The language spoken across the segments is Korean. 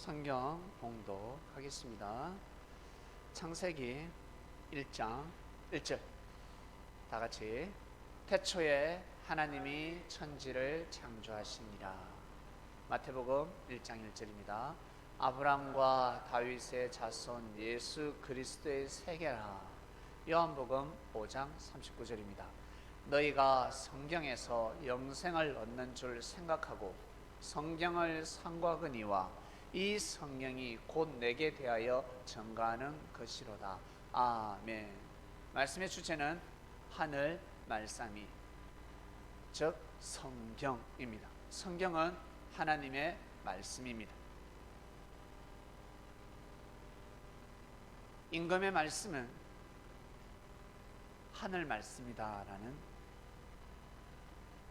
성경 봉독하겠습니다. 창세기 1장 1절 다 같이. 태초에 하나님이 천지를 창조하시니라. 마태복음 1장 1절입니다. 아브람과 다윗의 자손 예수 그리스도의 세계라. 요한복음 5장 39절입니다. 너희가 성경에서 영생을 얻는 줄 생각하고 성경을 삼가거니와 이 성경이 곧 내게 대하여 증거하는 것이로다. 아멘. 말씀의 주제는 하늘 말씀이, 즉 성경입니다. 성경은 하나님의 말씀입니다. 임금의 말씀은 하늘 말씀이다라는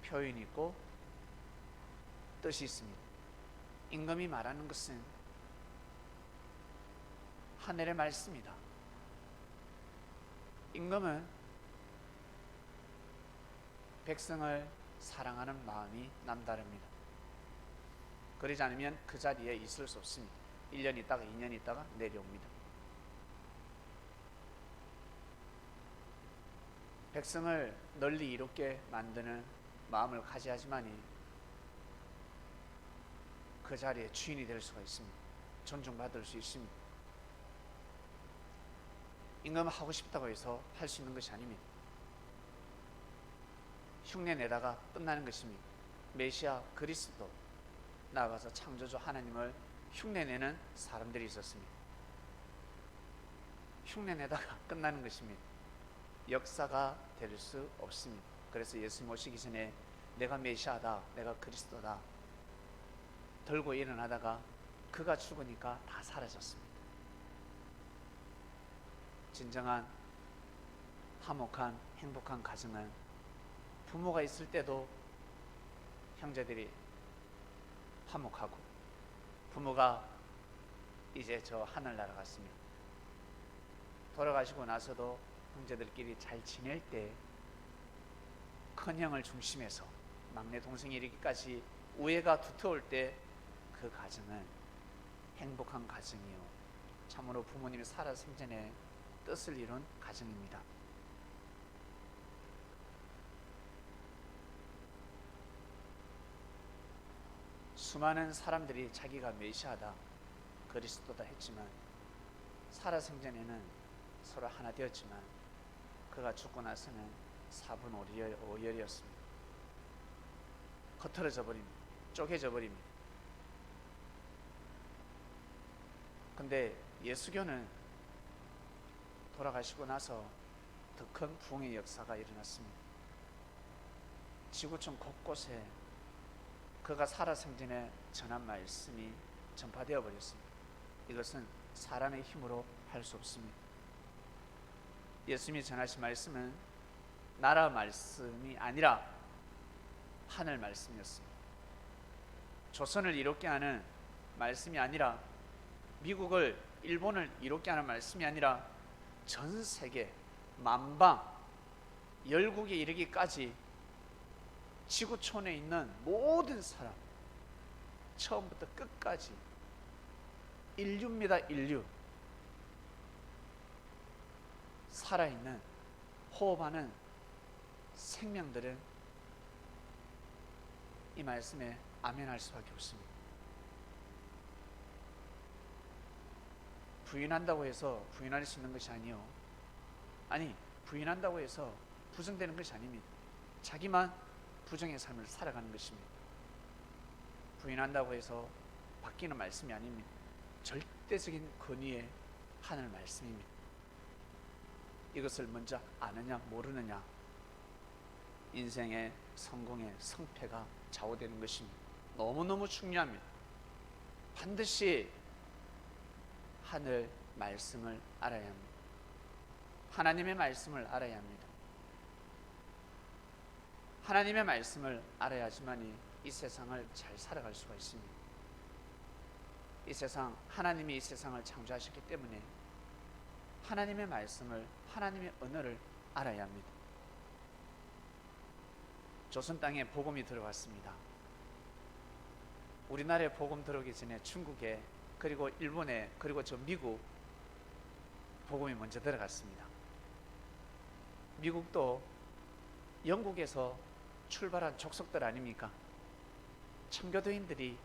표현이 있고 뜻이 있습니다. 임금이 말하는 것은 하늘의 말씀이다. 임금은 백성을 사랑하는 마음이 남다릅니다. 그러지 않으면 그 자리에 있을 수 없습니다. 1년 있다가 2년 있다가 내려옵니다. 백성을 널리 이롭게 만드는 마음을 가져야지만이 그 자리에 주인이 될 수가 있습니다. 존중받을 수 있습니다. 임금은 하고 싶다고 해서 할 수 있는 것이 아닙니다. 흉내 내다가 끝나는 것입니다. 메시아 그리스도 나아가서 창조주 하나님을 흉내내는 사람들이 있었습니다. 흉내내다가 끝나는 것입니다. 역사가 될 수 없습니다. 그래서 예수님 오시기 전에 내가 메시아다, 내가 그리스도다 들고 일어나다가 그가 죽으니까 다 사라졌습니다. 진정한 화목한 행복한 가정은 부모가 있을 때도 형제들이 화목하고, 부모가 이제 저 하늘 날아갔습니다. 돌아가시고 나서도 형제들끼리 잘 지낼 때 큰형을 중심해서 막내 동생이 이르기까지 우애가 두터울 때 그 가정은 행복한 가정이요, 참으로 부모님이 살아생전에 뜻을 이룬 가정입니다. 수많은 사람들이 자기가 메시아다, 그리스도다 했지만 살아생전에는 서로 하나 되었지만 그가 죽고 나서는 사분오열이었습니다. 흩어져 버립니다. 쪼개져 버립니다. 근데 예수교는 돌아가시고 나서 더 큰 부흥의 역사가 일어났습니다. 지구촌 곳곳에 그가 살아생전에 전한 말씀이 전파되어 버렸습니다. 이것은 사람의 힘으로 할 수 없습니다. 예수님이 전하신 말씀은 나라 말씀이 아니라 하늘 말씀이었습니다. 조선을 이롭게 하는 말씀이 아니라, 미국을, 일본을 이롭게 하는 말씀이 아니라 전 세계 만방 열국에 이르기까지 지구촌에 있는 모든 사람, 처음부터 끝까지 인류입니다. 인류. 살아있는, 호흡하는 생명들은 이 말씀에 아멘할 수밖에 없습니다. 부인한다고 해서 부인할 수 있는 것이 아니요, 아니 부인한다고 해서 부정되는 것이 아닙니다. 자기만 부정의 삶을 살아가는 것입니다. 부인한다고 해서 바뀌는 말씀이 아닙니다. 절대적인 권위의 하늘 말씀입니다. 이것을 먼저 아느냐 모르느냐, 인생의 성공의 성패가 좌우되는 것입니다. 너무너무 중요합니다. 반드시 하늘 말씀을 알아야 합니다. 하나님의 말씀을 알아야 합니다. 하나님의 말씀을 알아야지만이 이 세상을 잘 살아갈 수가 있습니다. 이 세상, 하나님이 이 세상을 창조하셨기 때문에 하나님의 말씀을, 하나님의 언어를 알아야 합니다. 조선 땅에 복음이 들어왔습니다. 우리나라에 복음 들어오기 전에 중국에 그리고 일본에, 그리고 저 미국 복음이 먼저 들어갔습니다. 미국도 영국에서 출발한 족속들 아닙니까? 청교도인들이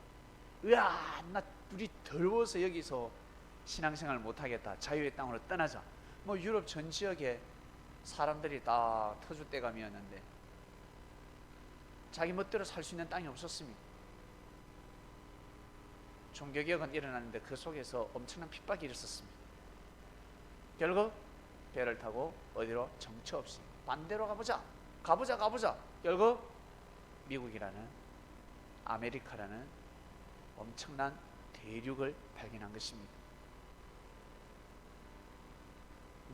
으아, 나 우리 더러워서 여기서 신앙생활 못하겠다, 자유의 땅으로 떠나자. 뭐 유럽 전 지역에 사람들이 다 터줏대감이었는데 자기 멋대로 살 수 있는 땅이 없었습니다. 종교개혁은 일어났는데 그 속에서 엄청난 핍박이 일었었습니다. 결국 배를 타고 어디로? 정처 없이 반대로 가보자. 결국 미국이라는, 아메리카라는 엄청난 대륙을 발견한 것입니다.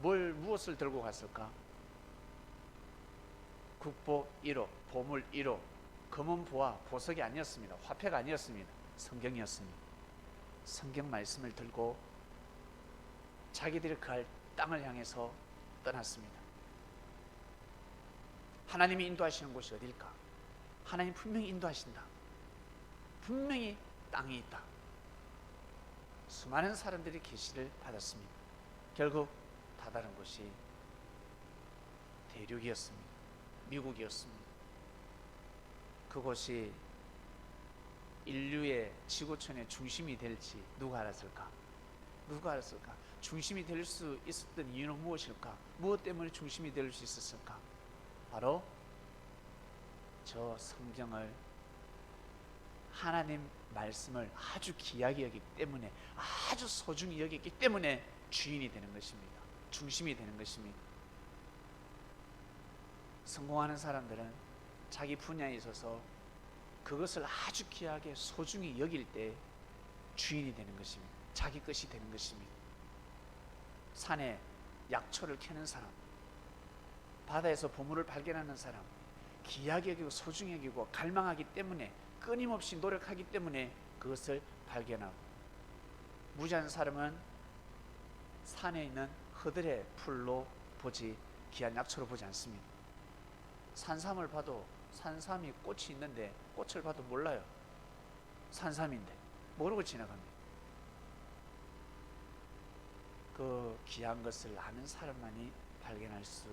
무엇을 들고 갔을까? 국보 1호, 보물 1호, 검은 보화, 보석이 아니었습니다. 화폐가 아니었습니다. 성경이었습니다. 성경 말씀을 들고 자기들이 갈 땅을 향해서 떠났습니다. 하나님이 인도하시는 곳이 어딜까? 하나님 분명히 인도하신다. 분명히 땅이 있다. 수많은 사람들이 계시를 받았습니다. 결국 다다른 곳이 대륙이었습니다. 미국이었습니다. 그곳이 인류의 지구촌의 중심이 될지 누가 알았을까? 중심이 될 수 있었던 이유는 무엇일까? 무엇 때문에 중심이 될 수 있었을까? 바로 저 성경을, 하나님 말씀을 아주 귀하게 여기기 때문에, 아주 소중히 여기기 때문에 주인이 되는 것입니다. 중심이 되는 것입니다. 성공하는 사람들은 자기 분야에 있어서 그것을 아주 귀하게 소중히 여길 때 주인이 되는 것입니다. 자기 것이 되는 것입니다. 산에 약초를 캐는 사람, 바다에서 보물을 발견하는 사람, 귀하게 여기고 소중히 여기고 갈망하기 때문에, 끊임없이 노력하기 때문에 그것을 발견하고, 무지한 사람은 산에 있는 허들의 풀로 보지 귀한 약초로 보지 않습니다. 산삼을 봐도 산삼이 꽃이 있는데 꽃을 봐도 몰라요. 산삼인데 모르고 지나갑니다. 그 귀한 것을 아는 사람만이 발견할 수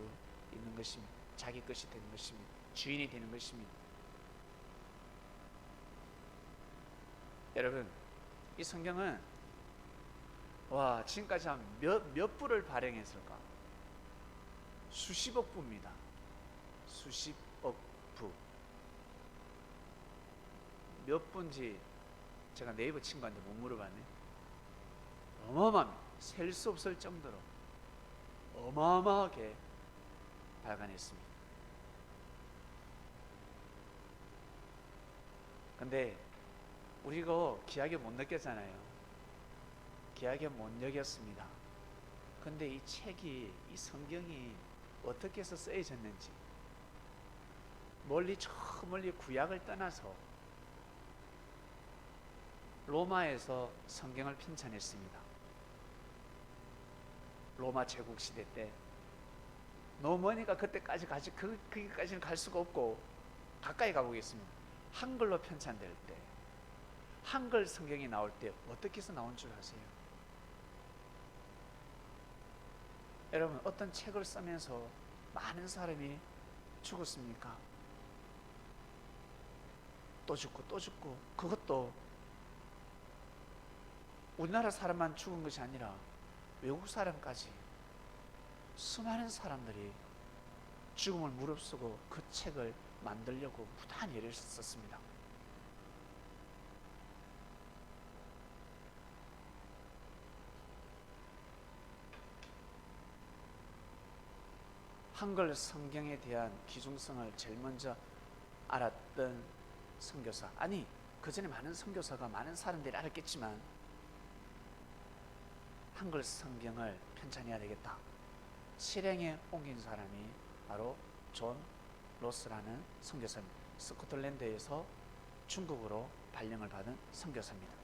있는 것입니다. 자기 것이 되는 것입니다. 주인이 되는 것입니다. 여러분, 이 성경은 지금까지 한 몇 부를 발행했을까? 수십억 부입니다. 수십억 부. 몇 부인지 제가 네이버 친구한테 못 물어봤네. 어마어마합니다. 셀 수 없을 정도로 어마어마하게 발간했습니다. 근데 우리 이거 귀하게 못 느꼈잖아요. 귀하게 못 여겼습니다. 근데 이 책이, 이 성경이 어떻게 해서 쓰여졌는지, 저 멀리 구약을 떠나서 로마에서 성경을 편찬했습니다. 로마 제국 시대 때. 너무 머니까 거기까지는 갈 수가 없고 가까이 가보겠습니다. 한글로 편찬될 때, 한글 성경이 나올 때 어떻게 해서 나온 줄 아세요? 여러분, 어떤 책을 쓰면서 많은 사람이 죽었습니까? 또 죽고, 그것도 우리나라 사람만 죽은 것이 아니라 외국 사람까지 수많은 사람들이 죽음을 무릅쓰고 그 책을 만들려고 무단히 애를 썼습니다. 한글 성경에 대한 귀중성을 제일 먼저 알았던 선교사, 아니 그 전에 많은 선교사가, 많은 사람들이 알았겠지만 한글 성경을 편찬해야 되겠다, 실행에 옮긴 사람이 바로 존 로스라는 선교사입니다. 스코틀랜드에서 중국으로 발령을 받은 선교사입니다.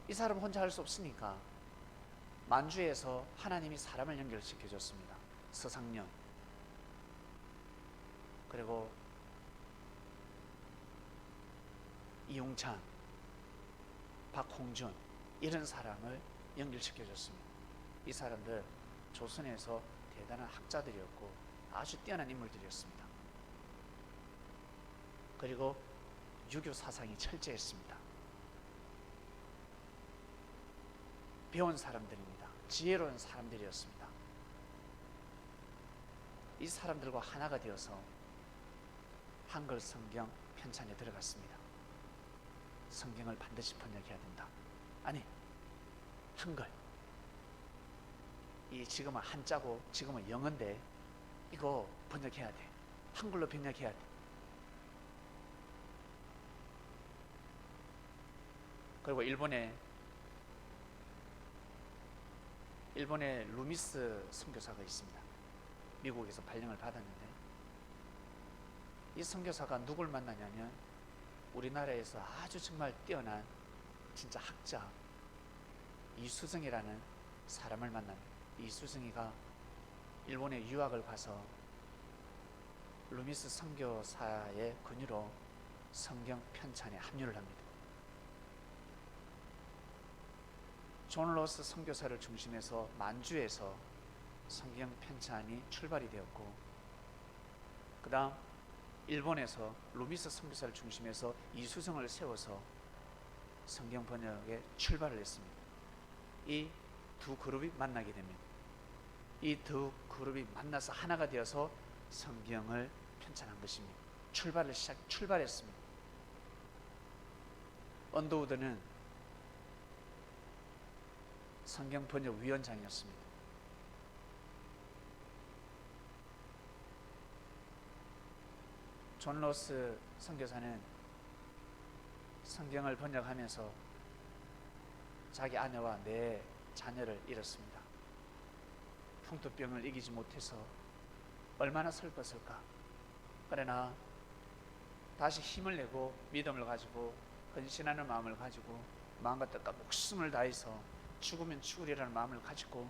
이 사람 혼자 할 수 없으니까 만주에서 하나님이 사람을 연결시켜 줬습니다. 서상년, 그리고 이용찬, 박홍준 이런 사람을 연결시켜줬습니다. 이 사람들 조선에서 대단한 학자들이었고 아주 뛰어난 인물들이었습니다. 그리고 유교 사상이 철저했습니다. 배운 사람들입니다. 지혜로운 사람들이었습니다. 이 사람들과 하나가 되어서 한글 성경 편찬에 들어갔습니다. 성경을 반드시 번역해야 된다. 아니, 한글. 이 지금은 한자고 지금은 영어인데 이거 번역해야 돼. 한글로 번역해야 돼. 그리고 일본의 루미스 선교사가 있습니다. 미국에서 발령을 받았는데 이 선교사가 누굴 만나냐면 우리나라에서 아주 정말 뛰어난 진짜 학자 이수정이라는 사람을 만납니다. 이수정이가 일본에 유학을 가서 루미스 선교사의 권유로 성경 편찬에 합류를 합니다. 존 로스 선교사를 중심해서 만주에서 성경 편찬이 출발이 되었고, 그 다음 일본에서 루미스 선교사를 중심해서 이수정을 세워서 성경 번역에 출발을 했습니다. 이 두 그룹이 만나게 됩니다. 이 두 그룹이 만나서 하나가 되어서 성경을 편찬한 것입니다. 출발했습니다. 언더우드는 성경 번역 위원장이었습니다. 존 로스 선교사는 성경을 번역하면서 자기 아내와 네 자녀를 잃었습니다. 흉터병을 이기지 못해서 얼마나 슬펐을까. 그러나 다시 힘을 내고 믿음을 가지고 헌신하는 마음을 가지고 마음과 뜻과 목숨을 다해서 죽으면 죽으리라는 마음을 가지고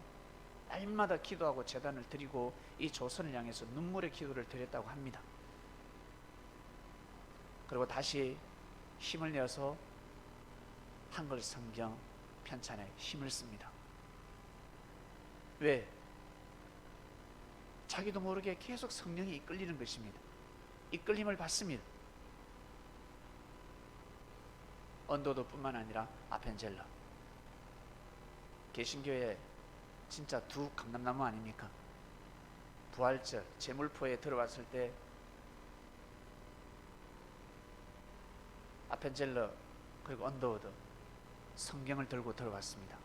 날마다 기도하고 제단을 드리고 이 조선을 향해서 눈물의 기도를 드렸다고 합니다. 그리고 다시 힘을 내어서 한글 성경 편찬에 힘을 씁니다. 왜? 자기도 모르게 계속 성령이 이끌리는 것입니다. 이끌림을 받습니다. 언더우드뿐만 아니라 아펜젤러, 개신교에 진짜 두 감람나무 아닙니까? 부활절 제물포에 들어왔을 때 아펜젤러 그리고 언더우드 성경을 들고 들어왔습니다.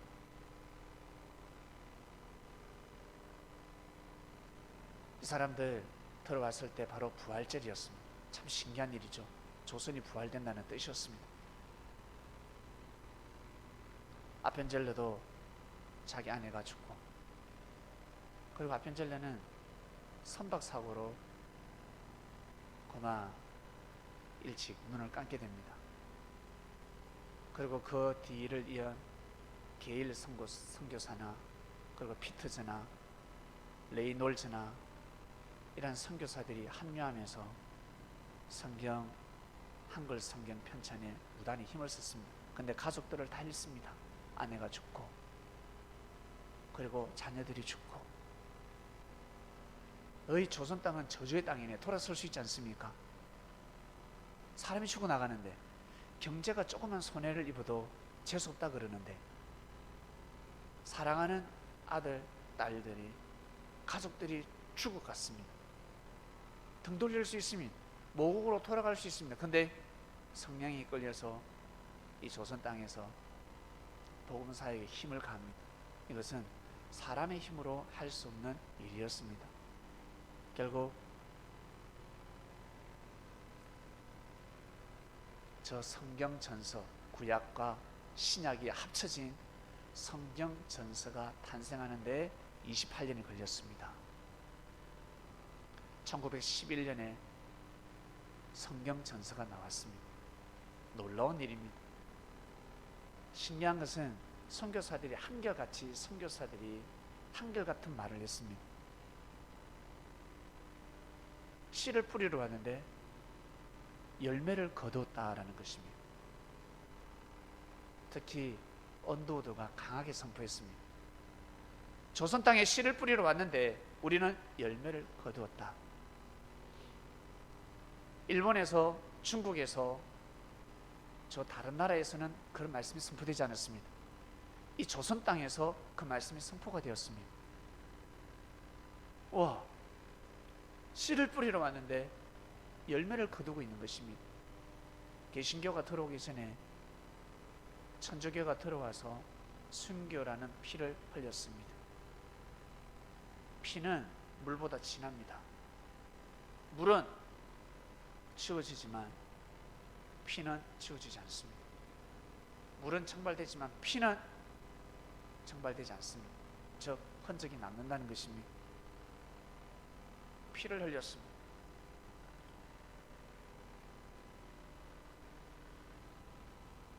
이 사람들 들어왔을 때 바로 부활절이었습니다. 참 신기한 일이죠. 조선이 부활된다는 뜻이었습니다. 아펜젤러도 자기 아내가 죽고, 그리고 아펜젤러는 선박사고로 그만 일찍 눈을 감게 됩니다. 그리고 그 뒤를 이은 게일 선교사나 그리고 피터즈나 레이놀즈나 이런 선교사들이 합류하면서 한글 성경 편찬에 무단히 힘을 썼습니다. 근데 가족들을 다 잃습니다. 아내가 죽고 그리고 자녀들이 죽고. 너희 조선 땅은 저주의 땅이네. 돌아설 수 있지 않습니까? 사람이 죽어나가는데, 경제가 조그만 손해를 입어도 재수없다 그러는데, 사랑하는 아들, 딸들이, 가족들이 죽어갔습니다. 등 돌릴 수 있습니다. 모국으로 돌아갈 수 있습니다. 근데 성령이 이끌려서 이 조선 땅에서 복음사역에 힘을 가합니다. 이것은 사람의 힘으로 할 수 없는 일이었습니다. 결국 저 성경 전서, 구약과 신약이 합쳐진 성경 전서가 탄생하는 데 28년이 걸렸습니다. 1911년에 성경 전서가 나왔습니다. 놀라운 일입니다. 신기한 것은 선교사들이 한결같이 한결같은 말을 했습니다. 씨를 뿌리러 왔는데 열매를 거두었다라는 것입니다. 특히 언더우드가 강하게 선포했습니다. 조선 땅에 씨를 뿌리러 왔는데 우리는 열매를 거두었다. 일본에서, 중국에서, 저 다른 나라에서는 그런 말씀이 선포되지 않았습니다. 이 조선 땅에서 그 말씀이 선포가 되었습니다. 와, 씨를 뿌리러 왔는데 열매를 거두고 있는 것입니다. 개신교가 들어오기 전에 천주교가 들어와서 순교라는 피를 흘렸습니다. 피는 물보다 진합니다. 물은 치워지지만 피는 치워지지 않습니다. 물은 청발되지만 피는 청발되지 않습니다. 즉 흔적이 남는다는 것입니다. 피를 흘렸습니다.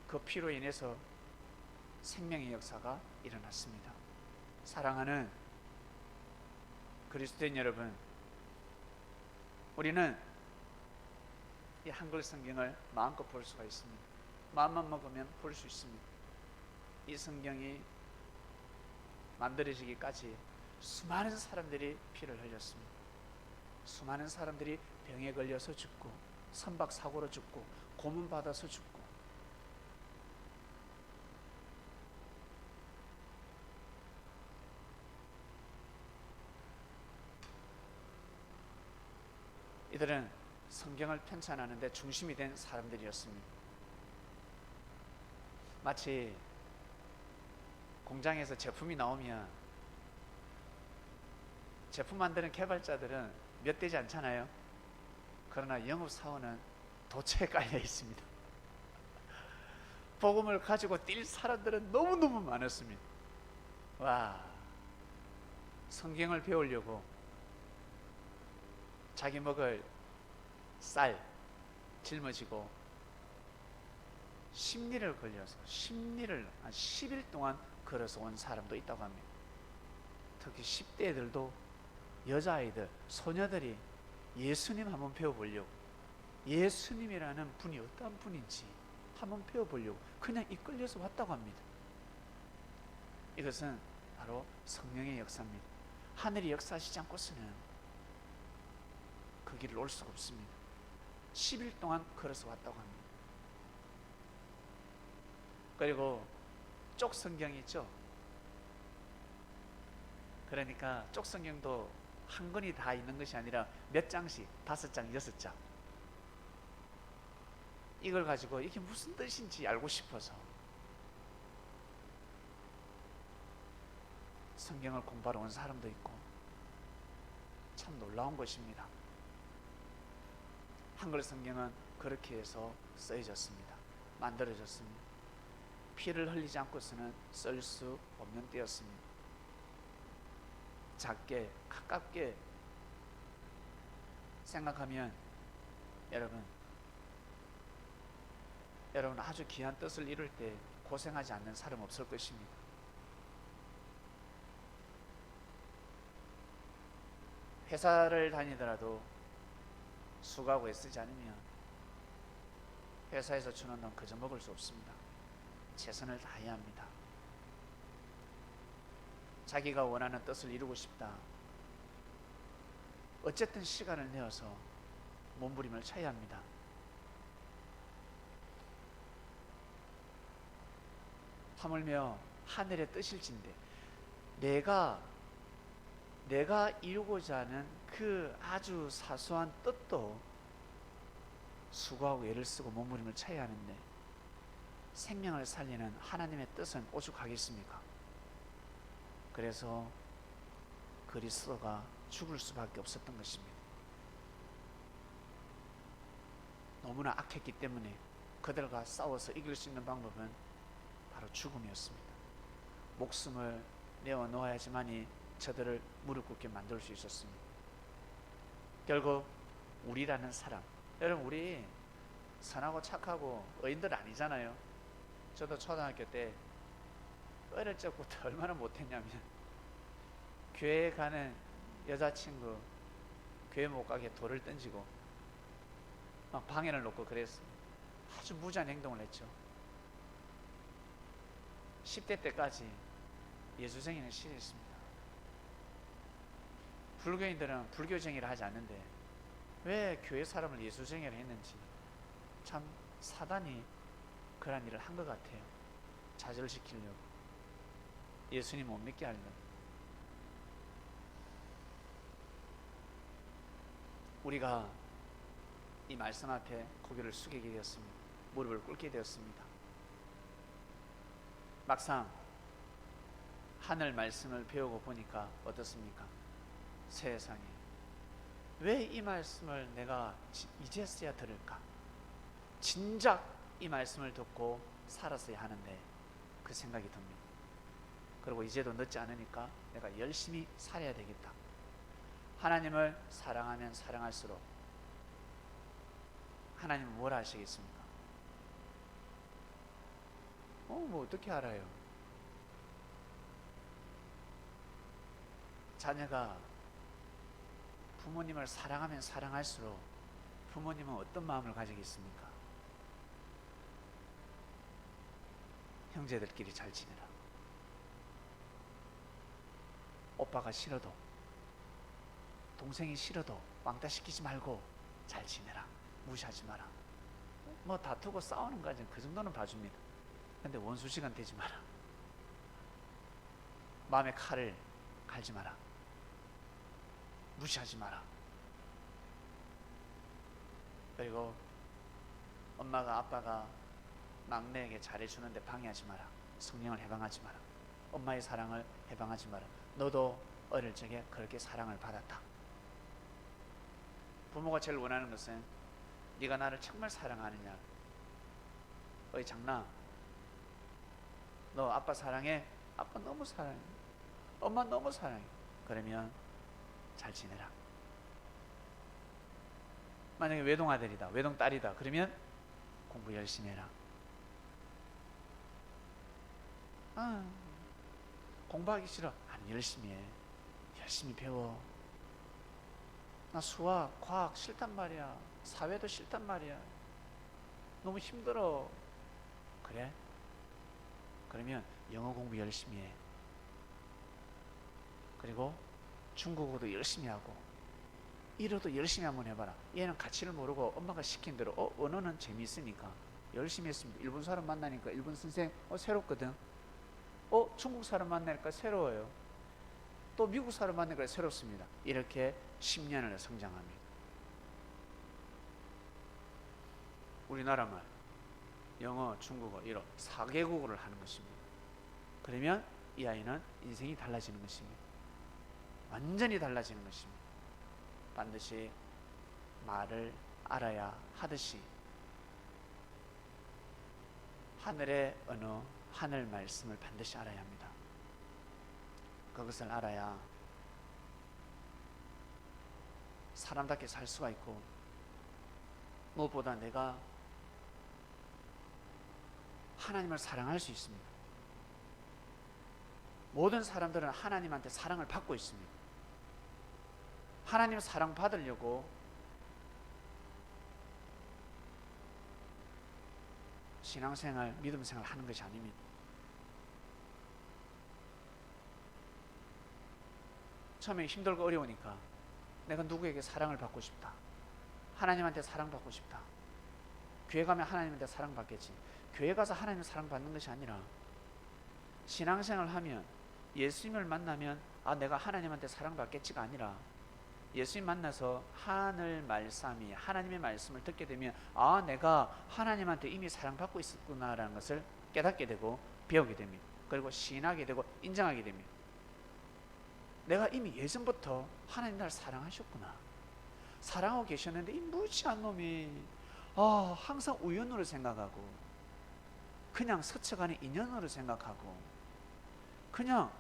그 피로 인해서 생명의 역사가 일어났습니다. 사랑하는 그리스도인 여러분, 우리는 이 한글 성경을 마음껏 볼 수가 있습니다. 마음만 먹으면 볼 수 있습니다. 이 성경이 만들어지기까지 수많은 사람들이 피를 흘렸습니다. 수많은 사람들이 병에 걸려서 죽고, 선박사고로 죽고, 고문받아서 죽고, 이들은 성경을 편찬하는데 중심이 된 사람들이었습니다. 마치 공장에서 제품이 나오면 제품 만드는 개발자들은 몇 되지 않잖아요. 그러나 영업사원은 도처에 깔려 있습니다. 복음을 가지고 뛸 사람들은 너무너무 많았습니다. 와, 성경을 배우려고 자기 먹을 쌀 짊어지고 심리를 걸려서 심리를 한 10일 동안 걸어서 온 사람도 있다고 합니다. 특히 10대 애들도, 여자아이들, 소녀들이 예수님 한번 배워보려고, 예수님이라는 분이 어떠한 분인지 한번 배워보려고 그냥 이끌려서 왔다고 합니다. 이것은 바로 성령의 역사입니다. 하늘이 역사하시지 않고서는 그 길을 올 수가 없습니다. 10일 동안 걸어서 왔다고 합니다. 그리고 쪽 성경이 있죠. 그러니까 쪽 성경도 한 권이 다 있는 것이 아니라 몇 장씩, 5장, 6장, 이걸 가지고 이게 무슨 뜻인지 알고 싶어서 성경을 공부하러 온 사람도 있고, 참 놀라운 것입니다. 한글 성경은 그렇게 해서 쓰여졌습니다. 만들어졌습니다. 피를 흘리지 않고서는 쓸 수 없는 때였습니다. 작게, 가깝게 생각하면 여러분 아주 귀한 뜻을 이룰 때 고생하지 않는 사람 없을 것입니다. 회사를 다니더라도 수고하고 애쓰지 않으면 회사에서 주는 돈 그저 먹을 수 없습니다. 최선을 다해야 합니다. 자기가 원하는 뜻을 이루고 싶다. 어쨌든 시간을 내어서 몸부림을 쳐야 합니다. 하물며 하늘의 뜻일진데 내가 이루고자 하는 그 아주 사소한 뜻도 수고하고 애를 쓰고 몸부림을 쳐야 하는데 생명을 살리는 하나님의 뜻은 오죽하겠습니까? 그래서 그리스도가 죽을 수밖에 없었던 것입니다. 너무나 악했기 때문에 그들과 싸워서 이길 수 있는 방법은 바로 죽음이었습니다. 목숨을 내어 놓아야지만이 저들을 무릎 꿇게 만들 수 있었습니다. 결국 우리라는 사람, 여러분 우리 선하고 착하고 의인들 아니잖아요. 저도 초등학교 때 어릴 적부터 얼마나 못했냐면 교회에 가는 여자친구 교회 못 가게 돌을 던지고 막 방해를 놓고 그랬습니다. 아주 무지한 행동을 했죠. 10대 때까지 예수쟁이는 싫어했습니다. 불교인들은 불교쟁이를 하지 않는데 왜 교회 사람을 예수쟁이를 했는지 참 사단이 그런 일을 한 것 같아요. 좌절시키려고, 예수님 못 믿게 하려고. 우리가 이 말씀 앞에 고개를 숙이게 되었습니다. 무릎을 꿇게 되었습니다. 막상 하늘 말씀을 배우고 보니까 어떻습니까? 세상에 왜 이 말씀을 내가 이제서야 들을까? 진작 이 말씀을 듣고 살았어야 하는데 그 생각이 듭니다. 그리고 이제도 늦지 않으니까 내가 열심히 살아야 되겠다. 하나님을 사랑하면 사랑할수록 하나님은 뭘 하시겠습니까? 뭐 어떻게 알아요? 자녀가 부모님을 사랑하면 사랑할수록 부모님은 어떤 마음을 가지겠습니까? 형제들끼리 잘 지내라. 오빠가 싫어도, 동생이 싫어도 왕따 시키지 말고 잘 지내라. 무시하지 마라. 뭐 다투고 싸우는 까지는 그 정도는 봐줍니다. 근데 원수 시간 되지 마라. 마음에 칼을 갈지 마라. 무시하지 마라. 그리고 엄마가 아빠가 막내에게 잘해주는데 방해하지 마라. 성령을 해방하지 마라. 엄마의 사랑을 해방하지 마라. 너도 어릴 적에 그렇게 사랑을 받았다. 부모가 제일 원하는 것은 네가 나를 정말 사랑하느냐. 어이 장남, 너 아빠 사랑해? 아빠 너무 사랑해. 엄마 너무 사랑해. 그러면 잘 지내라. 만약에 외동아들이다, 외동딸이다, 그러면 공부 열심히 해라. 공부하기 싫어. 아니, 열심히 해. 열심히 배워. 나 수학, 과학 싫단 말이야. 사회도 싫단 말이야. 너무 힘들어. 그래? 그러면 영어 공부 열심히 해. 그리고 중국어도 열심히 하고, 일어도 열심히 한번 해봐라. 얘는 가치를 모르고 엄마가 시킨 대로 언어는 재미있으니까 열심히 했습니다. 일본 사람 만나니까 일본 선생 새롭거든. 중국 사람 만나니까 새로워요. 또 미국 사람 만나니까 새롭습니다. 이렇게 10년을 성장합니다. 우리나라만 영어, 중국어, 일어 4개국어를 하는 것입니다. 그러면 이 아이는 인생이 달라지는 것입니다. 완전히 달라지는 것입니다. 반드시 말을 알아야 하듯이 하늘의 언어, 하늘 말씀을 반드시 알아야 합니다. 그것을 알아야 사람답게 살 수가 있고, 무엇보다 내가 하나님을 사랑할 수 있습니다. 모든 사람들은 하나님한테 사랑을 받고 있습니다. 하나님 사랑 받으려고 신앙생활, 믿음생활 하는 것이 아닙니다. 처음에 힘들고 어려우니까 내가 누구에게 사랑을 받고 싶다. 하나님한테 사랑받고 싶다. 교회 가면 하나님한테 사랑받겠지. 교회 가서 하나님 사랑받는 것이 아니라 신앙생활을 하면, 예수님을 만나면 내가 하나님한테 사랑받겠지가 아니라 예수님 만나서 하늘 말씀이, 하나님의 말씀을 듣게 되면 내가 하나님한테 이미 사랑받고 있었구나라는 것을 깨닫게 되고 배우게 됩니다. 그리고 시인하게 되고 인정하게 됩니다. 내가 이미 예전부터 하나님 나를 사랑하셨구나. 사랑하고 계셨는데 이 무지한 놈이 항상 우연으로 생각하고, 그냥 스쳐가는 인연으로 생각하고, 그냥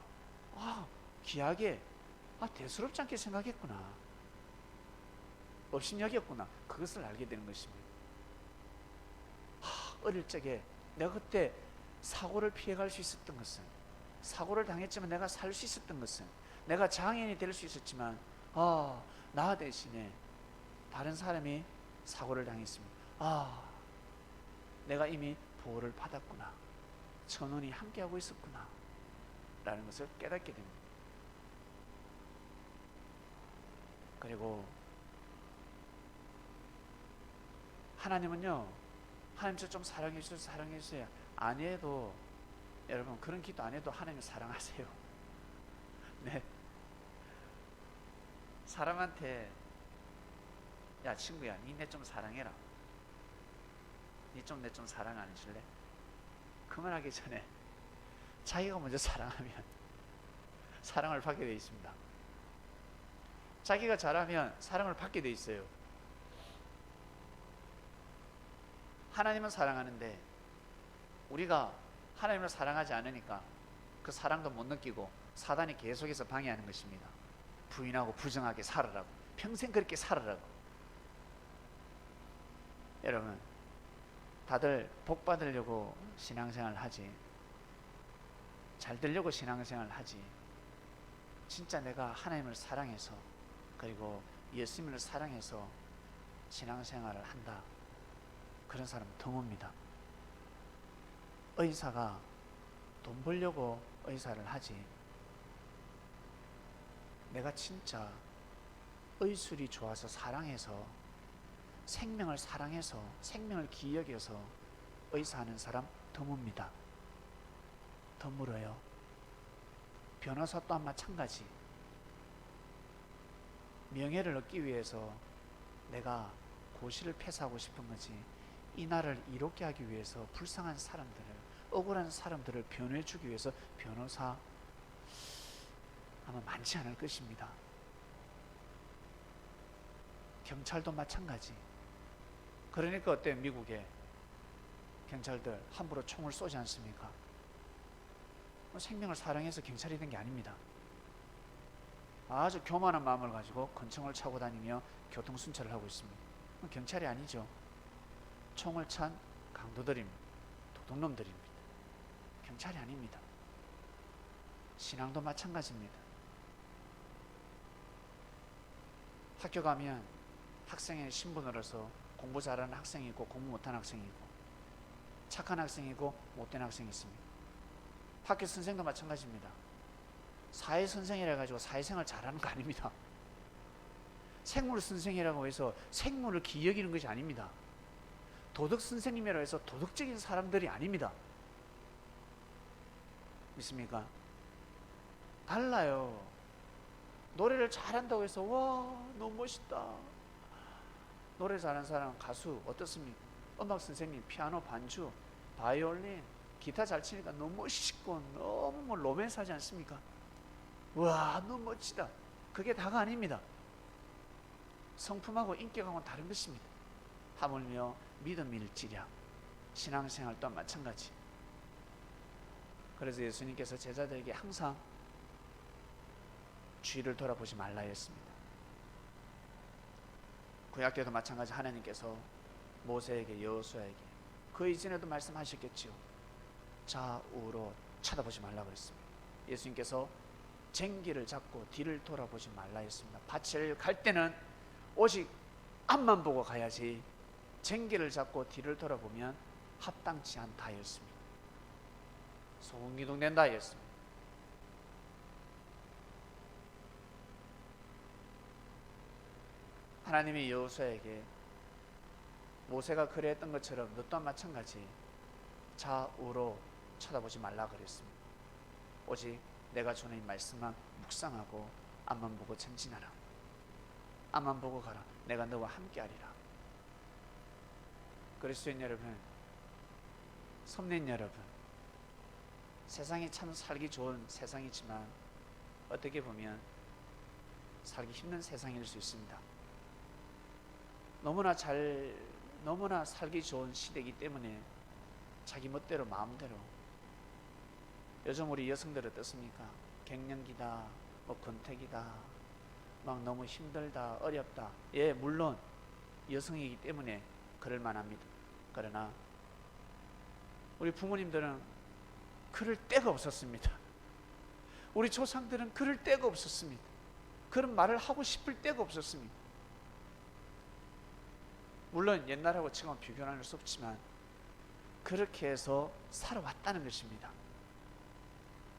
귀하게 대수롭지 않게 생각했구나. 업신여겼구나. 그것을 알게 되는 것입니다. 어릴 적에 내가 그때 사고를 피해갈 수 있었던 것은, 사고를 당했지만 내가 살 수 있었던 것은, 내가 장애인이 될 수 있었지만 나 대신에 다른 사람이 사고를 당했습니다. 내가 이미 보호를 받았구나. 천운이 함께하고 있었구나 라는 것을 깨닫게 됩니다. 그리고 하나님은요, 하나님 저 좀 사랑해 주세요, 사랑해 주세요 안 해도, 여러분 그런 기도 안 해도 하나님 사랑하세요. 네, 사람한테 야 친구야 니네 좀 사랑해라, 니 좀 내 좀 사랑 안 해줄래? 그 말하기 전에 자기가 먼저 사랑하면 사랑을 받게 되어 있습니다. 자기가 잘하면 사랑을 받게 되어 있어요. 하나님은 사랑하는데 우리가 하나님을 사랑하지 않으니까 그 사랑도 못 느끼고 사단이 계속해서 방해하는 것입니다. 부인하고 부정하게 살아라고, 평생 그렇게 살아라고. 여러분 다들 복 받으려고 신앙생활 하지, 잘 되려고 신앙생활 하지, 진짜 내가 하나님을 사랑해서 그리고 예수님을 사랑해서 신앙생활을 한다, 그런 사람은 드뭅니다. 의사가 돈 벌려고 의사를 하지, 내가 진짜 의술이 좋아서 사랑해서, 생명을 사랑해서, 생명을 귀히 여겨서 의사하는 사람 드뭅니다. 드물어요. 변호사 또한 마찬가지. 명예를 얻기 위해서 내가 고시를 패스하고 싶은 거지, 이 나라를 이롭게 하기 위해서 불쌍한 사람들을, 억울한 사람들을 변호해 주기 위해서 변호사 아마 많지 않을 것입니다. 경찰도 마찬가지. 그러니까 어때요? 미국에 경찰들 함부로 총을 쏘지 않습니까? 생명을 사랑해서 경찰이 된 게 아닙니다. 아주 교만한 마음을 가지고 권총을 차고 다니며 교통순찰을 하고 있습니다. 경찰이 아니죠. 총을 찬 강도들입니다. 도둑놈들입니다. 경찰이 아닙니다. 신앙도 마찬가지입니다. 학교 가면 학생의 신분으로서 공부 잘하는 학생이 있고 공부 못하는 학생이 있고, 착한 학생이 있고 못된 학생이 있습니다. 학교 선생도 마찬가지입니다. 사회 선생이라 가지고 사회생활 잘하는 거 아닙니다. 생물 선생이라고 해서 생물을 귀히 여기는 것이 아닙니다. 도덕 선생님이라고 해서 도덕적인 사람들이 아닙니다. 믿습니까? 달라요. 노래를 잘한다고 해서 와 너무 멋있다. 노래 잘하는 사람, 가수 어떻습니까? 음악 선생님, 피아노 반주, 바이올린, 기타 잘 치니까 너무 멋있고 너무 뭐 로맨스하지 않습니까? 와 너무 멋지다. 그게 다가 아닙니다. 성품하고 인격하고는 다른 것입니다. 하물며 믿음일지랴, 신앙생활 또한 마찬가지. 그래서 예수님께서 제자들에게 항상 주위를 돌아보지 말라 했습니다. 구약 때도 마찬가지. 하나님께서 모세에게, 여호수아에게, 그 이전에도 말씀하셨겠지요. 좌우로 쳐다보지 말라 그랬습니다. 예수님께서 쟁기를 잡고 뒤를 돌아보지 말라 했습니다. 밭을 갈 때는 오직 앞만 보고 가야지, 쟁기를 잡고 뒤를 돌아보면 합당치 않다 했습니다. 소금기둥 된다 했습니다. 하나님이 여호수아에게 모세가 그랬던 것처럼 너 또한 마찬가지 좌우로 쳐다보지 말라 그랬습니다. 오직 내가 주는 이 말씀만 묵상하고 앞만 보고 전진하라. 앞만 보고 가라. 내가 너와 함께하리라. 그리스도인 여러분, 성도님 여러분, 세상이 참 살기 좋은 세상이지만 어떻게 보면 살기 힘든 세상일 수 있습니다. 너무나 살기 좋은 시대이기 때문에 자기 멋대로 마음대로, 요즘 우리 여성들 어떻습니까? 갱년기다, 뭐 권태기다, 막 너무 힘들다, 어렵다. 예, 물론 여성이기 때문에 그럴 만합니다. 그러나 우리 부모님들은 그럴 데가 없었습니다. 우리 조상들은 그럴 데가 없었습니다. 그런 말을 하고 싶을 데가 없었습니다. 물론 옛날하고 지금 비교할 수 없지만 그렇게 해서 살아왔다는 것입니다.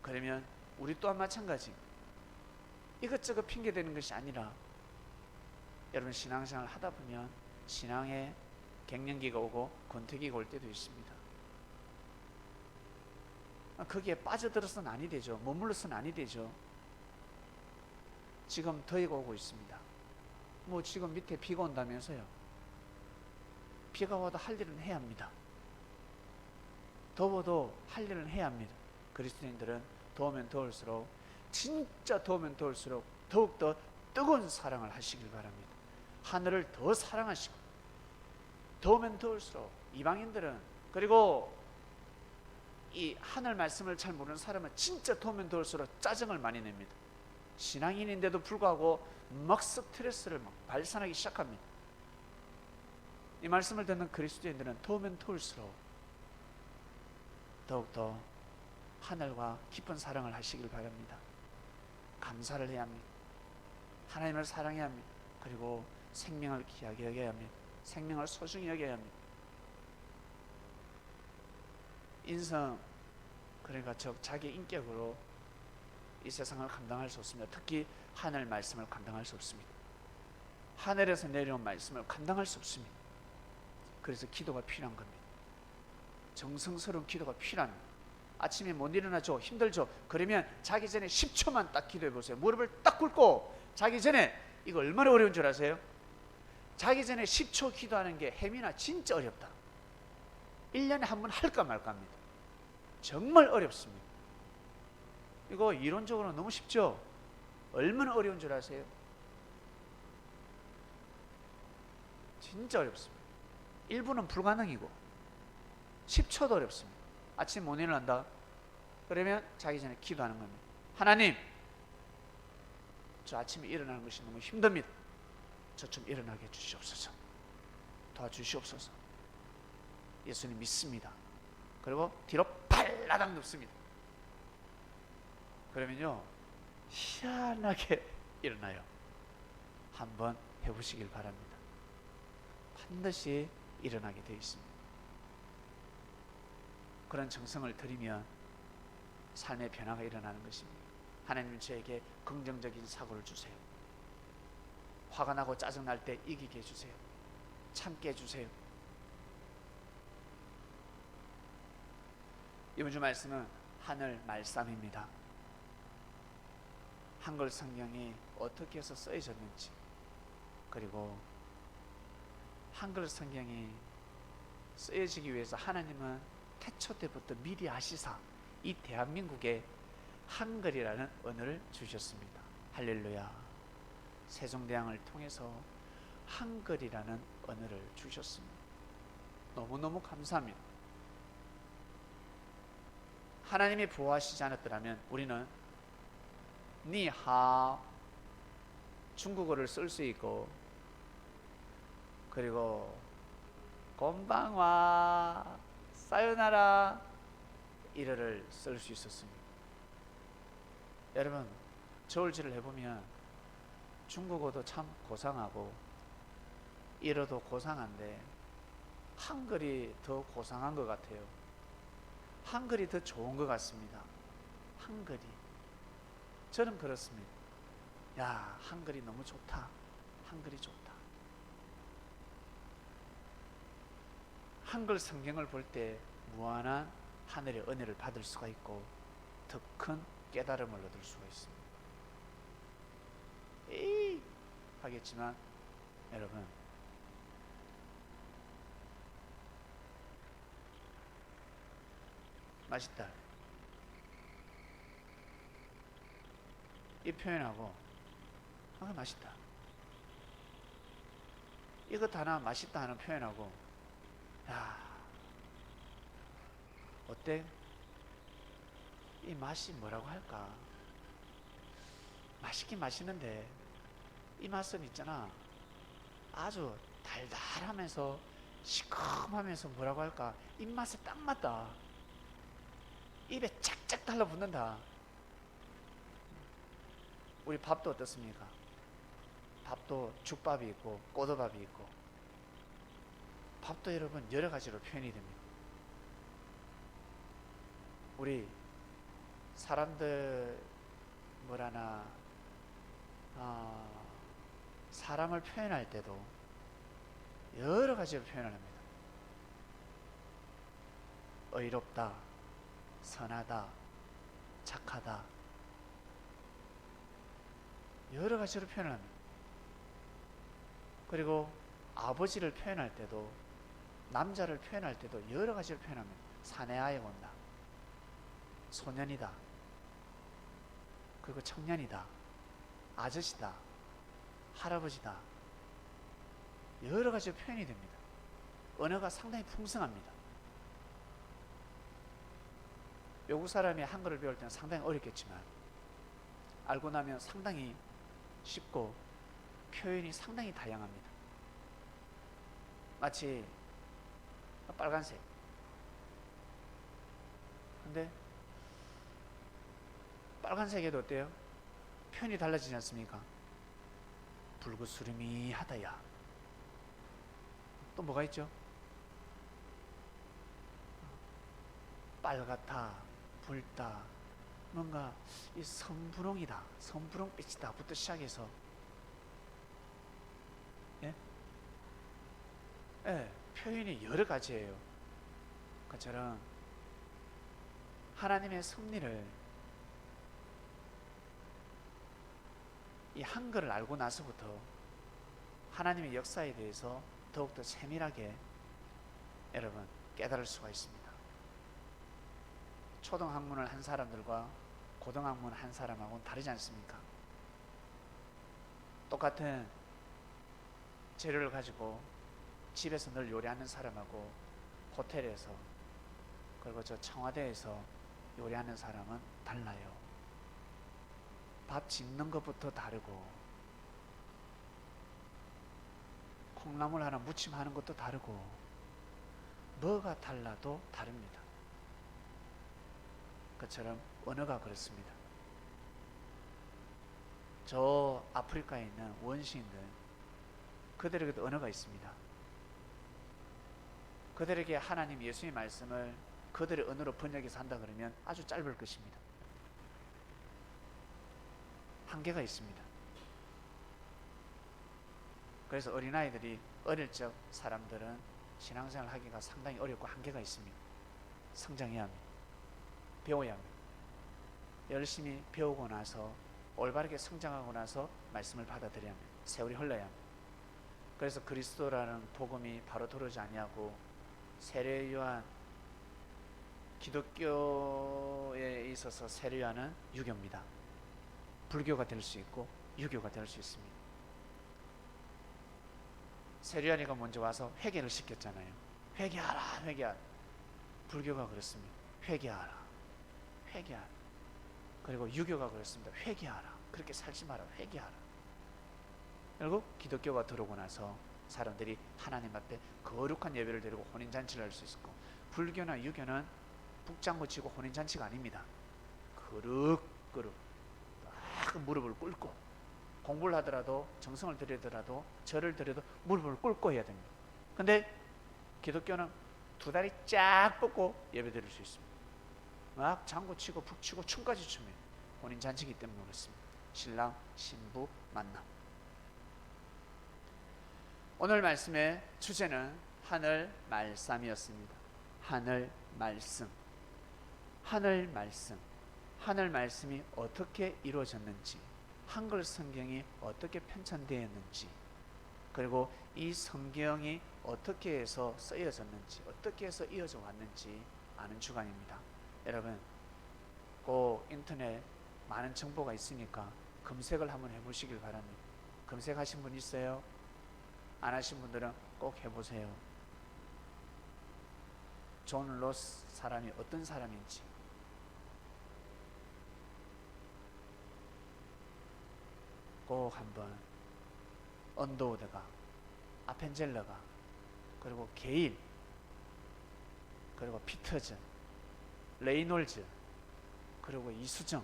그러면 우리 또한 마찬가지, 이것저것 핑계대는 것이 아니라 여러분 신앙생활 하다 보면 신앙에 갱년기가 오고 권태기가 올 때도 있습니다. 거기에 빠져들어서는 아니 되죠. 머물러서는 아니 되죠. 지금 더위가 오고 있습니다. 뭐 지금 밑에 비가 온다면서요. 비가 와도 할 일은 해야 합니다. 더워도 할 일은 해야 합니다. 그리스도인들은 더우면 더울수록, 진짜 더우면 더울수록 더욱더 뜨거운 사랑을 하시길 바랍니다. 하늘을 더 사랑하시고, 더우면 더울수록 이방인들은, 그리고 이 하늘 말씀을 잘 모르는 사람은 진짜 더우면 더울수록 짜증을 많이 냅니다. 신앙인인데도 불구하고 막 스트레스를 막 발산하기 시작합니다. 이 말씀을 듣는 그리스도인들은 더우면 더울수록 더욱더 하늘과 깊은 사랑을 하시길 바랍니다. 감사를 해야 합니다. 하나님을 사랑해야 합니다. 그리고 생명을 귀하게 여겨야 합니다. 생명을 소중히 여겨야 합니다. 인성, 그러니까 자기 인격으로 이 세상을 감당할 수 없습니다. 특히 하늘 말씀을 감당할 수 없습니다. 하늘에서 내려온 말씀을 감당할 수 없습니다. 그래서 기도가 필요한 겁니다. 정성스러운 기도가 필요합니다. 아침에 못 일어나죠? 힘들죠? 그러면 자기 전에 10초만 딱 기도해 보세요. 무릎을 딱 꿇고 자기 전에, 이거 얼마나 어려운 줄 아세요? 자기 전에 10초 기도하는 게 햄이나 진짜 어렵다. 1년에 한 번 할까 말까 합니다. 정말 어렵습니다. 이거 이론적으로 너무 쉽죠? 얼마나 어려운 줄 아세요? 진짜 어렵습니다. 1분은 불가능이고 10초도 어렵습니다. 아침 못 일어난다? 그러면 자기 전에 기도하는 겁니다. 하나님, 저 아침에 일어나는 것이 너무 힘듭니다. 저 좀 일어나게 해주시옵소서. 도와주시옵소서. 예수님 믿습니다. 그리고 뒤로 발라당 눕습니다. 그러면요, 희한하게 일어나요. 한번 해보시길 바랍니다. 반드시 일어나게 되어 있습니다. 그런 정성을 들이면 삶의 변화가 일어나는 것입니다. 하나님은 저에게 긍정적인 사고를 주세요. 화가 나고 짜증날 때 이기게 해주세요. 참게 해주세요. 이번 주 말씀은 하늘 말씀입니다. 한글 성경이 어떻게 해서 쓰여졌는지, 그리고 한글 성경이 쓰여지기 위해서 하나님은 태초 때부터 미리 아시사 이 대한민국에 한글이라는 언어를 주셨습니다. 할렐루야. 세종대왕을 통해서 한글이라는 언어를 주셨습니다. 너무너무 감사합니다. 하나님이 보호하시지 않았더라면 우리는 니하 중국어를 쓸 수 있고, 그리고 곤방와 사요나라 이러를 쓸 수 있었습니다. 여러분, 저울질을 해보면 중국어도 참 고상하고 일어도 고상한데 한글이 더 고상한 것 같아요. 한글이 더 좋은 것 같습니다. 한글이. 저는 그렇습니다. 야, 한글이 너무 좋다. 한글이 좋다. 한글 성경을 볼 때 무한한 하늘의 은혜를 받을 수가 있고 더 큰 깨달음을 얻을 수가 있습니다. 에이 하겠지만 여러분, 맛있다 이 표현하고 맛있다 이것 하나 맛있다 하는 표현하고, 야, 어때? 이 맛이 뭐라고 할까? 맛있긴 맛있는데 이 맛은 있잖아, 아주 달달하면서 시큼하면서 뭐라고 할까, 입맛에 딱 맞다. 입에 짝짝 달라붙는다. 우리 밥도 어떻습니까? 밥도 죽밥이 있고 꼬들밥이 있고, 밥도 여러분 여러 가지로 표현이 됩니다. 우리 사람들 뭐라나 사람을 표현할 때도 여러 가지로 표현을 합니다. 의롭다, 선하다, 착하다, 여러 가지로 표현을 합니다. 그리고 아버지를 표현할 때도, 남자를 표현할 때도 여러 가지로 표현합니다. 사내아에 온다, 소년이다, 그리고 청년이다, 아저씨다, 할아버지다, 여러 가지로 표현이 됩니다. 언어가 상당히 풍성합니다. 외국 사람이 한글을 배울 때는 상당히 어렵겠지만 알고 나면 상당히 쉽고 표현이 상당히 다양합니다. 마치 빨간색, 근데 빨간색에도 어때요? 표현이 달라지지 않습니까? 붉으스름이하다야. 또 뭐가 있죠? 빨갛다, 붉다, 뭔가 이 선분홍이다, 선분홍빛이다 부터 시작해서, 예? 예, 표현이 여러 가지예요. 그처럼 하나님의 섭리를 이 한글을 알고 나서부터 하나님의 역사에 대해서 더욱더 세밀하게 여러분 깨달을 수가 있습니다. 초등학문을 한 사람들과 고등학문 한 사람하고는 다르지 않습니까? 똑같은 재료를 가지고 집에서 늘 요리하는 사람하고 호텔에서 그리고 저 청와대에서 요리하는 사람은 달라요. 밥 짓는 것부터 다르고, 콩나물 하나 무침하는 것도 다르고, 뭐가 달라도 다릅니다. 그처럼 언어가 그렇습니다. 저 아프리카에 있는 원시인들, 그들에게도 언어가 있습니다. 그들에게 하나님 예수의 말씀을 그들의 언어로 번역해서 한다 그러면 아주 짧을 것입니다. 한계가 있습니다. 그래서 어린아이들이 어릴 적 사람들은 신앙생활 하기가 상당히 어렵고 한계가 있습니다. 성장해야 합니다. 배워야 합니다. 열심히 배우고 나서 올바르게 성장하고 나서 말씀을 받아들여야 합니다. 세월이 흘러야 합니다. 그래서 그리스도라는 복음이 바로 들어오지 아니하고 세례요한, 기독교에 있어서 세례요한은 유교입니다. 불교가 될 수 있고 유교가 될 수 있습니다. 세례요한이가 먼저 와서 회개를 시켰잖아요. 회개하라, 회개하라. 불교가 그렇습니다. 회개하라, 회개하라. 그리고 유교가 그렇습니다. 회개하라. 그렇게 살지 마라. 회개하라. 그리고 기독교가 들어오고 나서 사람들이 하나님 앞에 거룩한 예배를 드리고 혼인잔치를 할 수 있고, 불교나 유교는 북장구 치고 혼인잔치가 아닙니다. 그릇그릇 딱 무릎을 꿇고, 공부를 하더라도 정성을 들이더라도 절을 드려도 무릎을 꿇고 해야 됩니다. 근데 기독교는 두 다리 쫙 뻗고 예배 드릴 수 있습니다. 막 장구 치고 북 치고 춤까지 춥니다. 혼인잔치이기 때문에 그렇습니다. 신랑 신부 만남. 오늘 말씀의 주제는 하늘 말씀이었습니다. 하늘 말씀. 하늘 말씀. 하늘 말씀이 어떻게 이루어졌는지, 한글 성경이 어떻게 편찬되었는지, 그리고 이 성경이 어떻게 해서 쓰여졌는지, 어떻게 해서 이어져 왔는지 아는 주간입니다. 여러분, 꼭 인터넷 많은 정보가 있으니까 검색을 한번 해보시길 바랍니다. 검색하신 분 있어요? 안 하신 분들은 꼭 해보세요. 존 로스 사람이 어떤 사람인지, 꼭 한번 언더우드가, 아펜젤러가, 그리고 게일, 그리고 피터전, 레이놀즈, 그리고 이수정,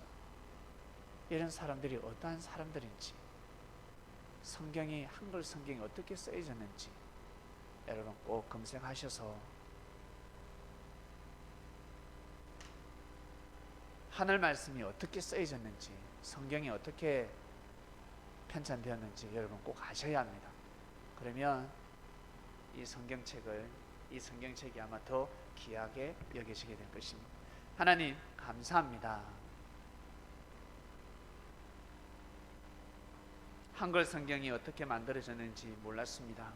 이런 사람들이 어떠한 사람들인지, 성경이, 한글 성경이 어떻게 쓰여졌는지 여러분 꼭 검색하셔서 하늘 말씀이 어떻게 쓰여졌는지, 성경이 어떻게 편찬되었는지 여러분 꼭 아셔야 합니다. 그러면 이 성경책이 아마 더 귀하게 여기시게 될 것입니다. 하나님 감사합니다. 한글 성경이 어떻게 만들어졌는지 몰랐습니다.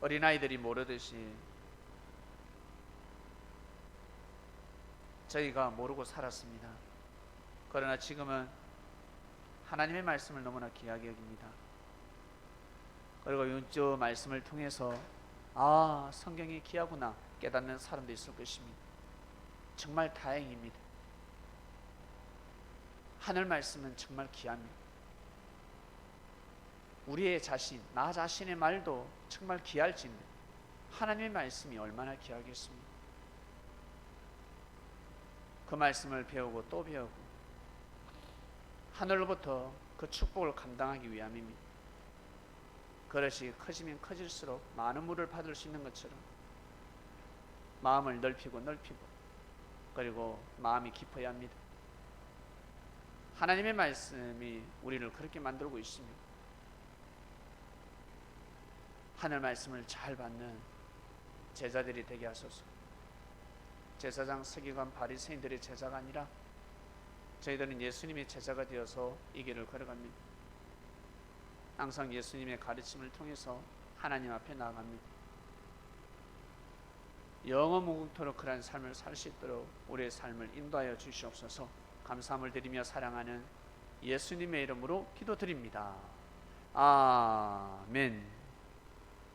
어린아이들이 모르듯이 저희가 모르고 살았습니다. 그러나 지금은 하나님의 말씀을 너무나 귀하게 여깁니다. 그리고 윤주 말씀을 통해서 성경이 귀하구나 깨닫는 사람도 있을 것입니다. 정말 다행입니다. 하늘 말씀은 정말 귀합니다. 우리의 자신, 나 자신의 말도 정말 귀할진데 하나님의 말씀이 얼마나 귀하겠습니까? 그 말씀을 배우고 또 배우고 하늘로부터 그 축복을 감당하기 위함입니다. 그릇이 커지면 커질수록 많은 물을 받을 수 있는 것처럼 마음을 넓히고 그리고 마음이 깊어야 합니다. 하나님의 말씀이 우리를 그렇게 만들고 있습니다. 하늘 말씀을 잘 받는 제자들이 되게 하소서. 제사장, 서기관, 바리새인들의 제자가 아니라 저희들은 예수님의 제자가 되어서 이 길을 걸어갑니다. 항상 예수님의 가르침을 통해서 하나님 앞에 나아갑니다. 영원 무궁토록 그러한 삶을 살 수 있도록 우리의 삶을 인도하여 주시옵소서. 감사함을 드리며 사랑하는 예수님의 이름으로 기도드립니다. 아멘.